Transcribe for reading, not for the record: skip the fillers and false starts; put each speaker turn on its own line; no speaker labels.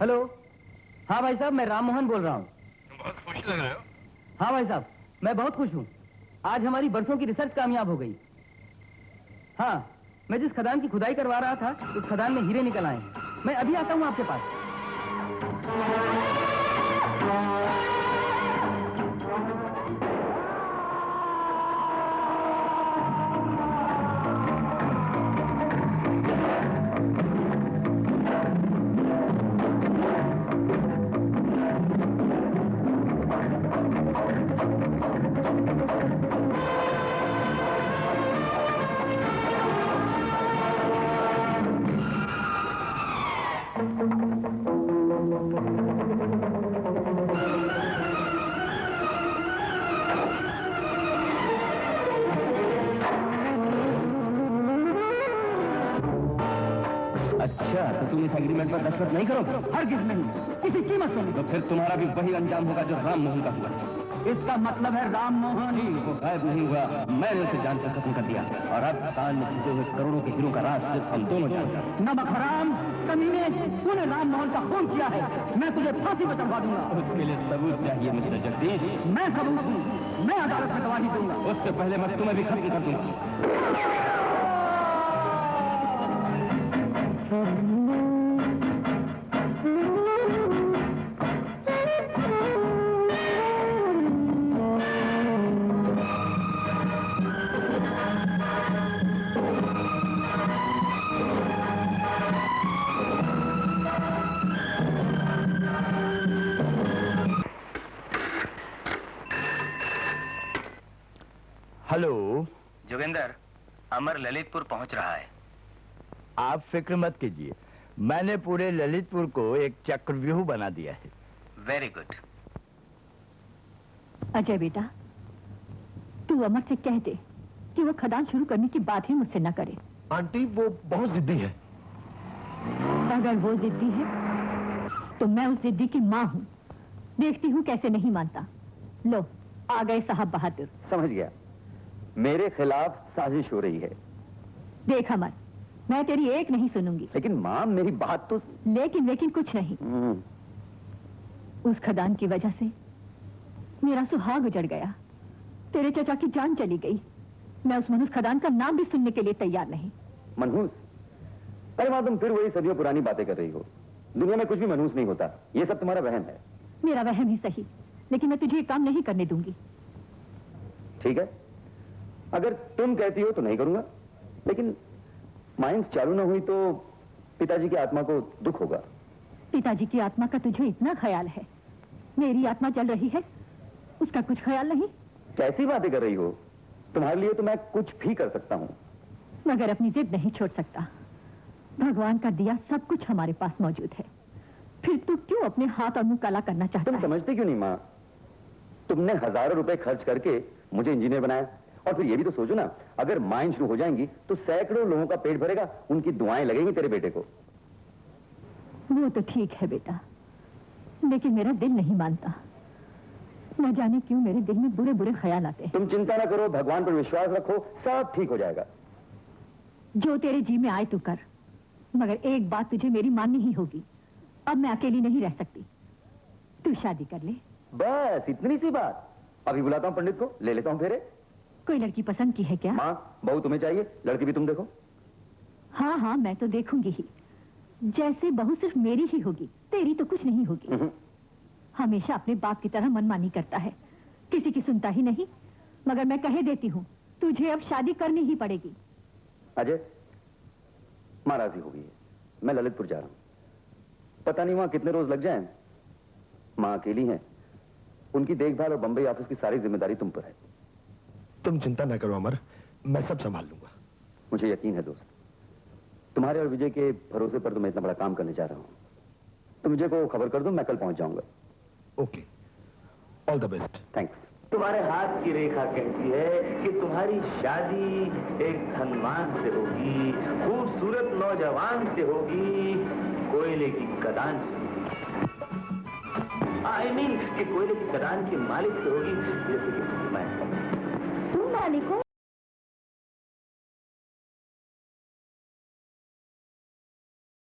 Hello. हाँ भाई साहब, मैं राम मोहन बोल रहा हूँ।
तुम बहुत खुश लग रहे हो।
हाँ भाई साहब, मैं बहुत खुश हूँ। आज हमारी बरसों की रिसर्च कामयाब हो गई। हाँ, मैं जिस खदान की खुदाई करवा रहा था, उस खदान में हीरे निकल आए। मैं अभी आता हूँ आपके पास। अच्छा, तो तुम इस एग्रीमेंट पर दस्तखत नहीं करोगे?
हरगिज नहीं, किसी कीमत पर नहीं।
तो फिर तुम्हारा भी वही अंजाम होगा जो राम मोहन का हुआ।
इसका मतलब है राम मोहन
नहीं, वो गायब नहीं हुआ, मैंने उसे जान से खत्म कर दिया। और अब कान में छुपे हुए करोड़ों के हीरों का राज सिर्फ हम दोनों जानते हैं।
नमक हराम कमीने, तूने राम मोहन का खून किया है। मैं तुझे फांसी पर चढ़वा दूंगा।
उसके लिए सबूत चाहिए मिस्टर जगदीश।
मैं सबूत हूँ, मैं अदालत में गवाही दूंगा।
उससे पहले मैं तुम्हें भी खत्म कर दूंगा।
हेलो
जोगिंदर, अमर ललितपुर पहुंच रहा है।
आप फिक्र मत कीजिए, मैंने पूरे ललितपुर को एक चक्रव्यूह बना दिया है।
Very good.
अजय बेटा, तू अमर से कह दे कि वो खदान शुरू करने की बात ही मुझसे न करे।
आंटी, वो बहुत जिद्दी है।
अगर वो जिद्दी है तो मैं उस जिद्दी की माँ हूँ। देखती हूँ कैसे नहीं मानता। लो, आ गए साहब बहादुर।
समझ गया, मेरे खिलाफ साजिश हो रही है।
देख अमर, मैं तेरी एक नहीं सुनूंगी।
लेकिन माँ, मेरी बात तो।
लेकिन कुछ नहीं। उस खदान की वजह से मेरा सुहाग उजड़ गया, तेरे चचा की जान चली गई। मैं उस मनहूस खदान का नाम भी सुनने के लिए तैयार नहीं।
मनहूस? अरे माँ, तुम फिर वही सदियों पुरानी बातें कर रही हो। दुनिया में कुछ भी मनहूस नहीं होता, ये सब तुम्हारा वहम है।
मेरा वहम ही सही, लेकिन मैं तुझे ये काम नहीं करने दूंगी।
ठीक है, अगर तुम कहती हो तो नहीं करूंगा, लेकिन माइंस चालू ना हुई तो पिताजी की आत्मा को दुख होगा।
पिताजी की आत्मा का तुझे इतना ख्याल है, मेरी आत्मा जल रही है, उसका कुछ ख्याल नहीं?
कैसी बातें कर रही हो? तुम्हारे लिए तो मैं कुछ भी कर सकता हूँ।
मगर अपनी जिद नहीं छोड़ सकता। भगवान का दिया सब कुछ हमारे पास मौजूद है, फिर तू क्यों अपने हाथ और मुंह काला करना चाहता है?
तुम समझते क्यों नहीं माँ? तुमने हजारों रुपए खर्च करके मुझे इंजीनियर बनाया, और फिर ये भी तो सोचो ना, अगर माइन शुरू हो जाएंगी तो सैकड़ों लोगों का पेट भरेगा, उनकी दुआएं लगेंगी तेरे बेटे को।
वो तो ठीक है बेटा, लेकिन मेरा दिल नहीं मानता। न जाने क्यों मेरे दिल में बुरे बुरे ख्याल आते हैं।
तुम चिंता ना करो, भगवान पर विश्वास रखो, सब ठीक हो जाएगा।
जो तेरे जी में आए तू कर, मगर एक बात तुझे मेरी माननी ही होगी। अब मैं अकेली नहीं रह सकती, तू शादी कर ले।
बस इतनी सी बात। अभी बुलाता हूँ पंडित को, ले लेता हूँ फेरे।
कोई लड़की पसंद की है क्या?
माँ, बहू तुम्हें चाहिए, लड़की भी तुम देखो।
हाँ हाँ, मैं तो देखूंगी ही। जैसे बहू सिर्फ मेरी ही होगी, तेरी तो कुछ नहीं होगी। हमेशा अपने बाप की तरह मनमानी करता है, किसी की सुनता ही नहीं। मगर मैं कहे देती हूँ, तुझे अब शादी करनी ही पड़ेगी।
अजय, माँ राजी हो गई है, मैं ललितपुर जा रहा हूँ। पता नहीं वहां कितने रोज लग जाएं। माँ अकेली हैं, उनकी देखभाल और बंबई ऑफिस की सारी जिम्मेदारी तुम पर है।
तुम चिंता न करो अमर, मैं सब संभाल लूंगा।
मुझे यकीन है दोस्त, तुम्हारे और विजय के भरोसे पर तो मैं इतना बड़ा काम करने जा रहा हूँ। तुम विजय को खबर कर दो, मैं कल पहुंच जाऊंगा।
Okay, all the best.
Thanks.
तुम्हारे हाथ की रेखा कहती है कि तुम्हारी शादी एक धनवान से होगी, खूबसूरत नौजवान से होगी, कोयले की खदान से होगी। आई मीन कि कोयले की खदान के मालिक से होगी, जैसे कि मैं।
तुम मालिक हो?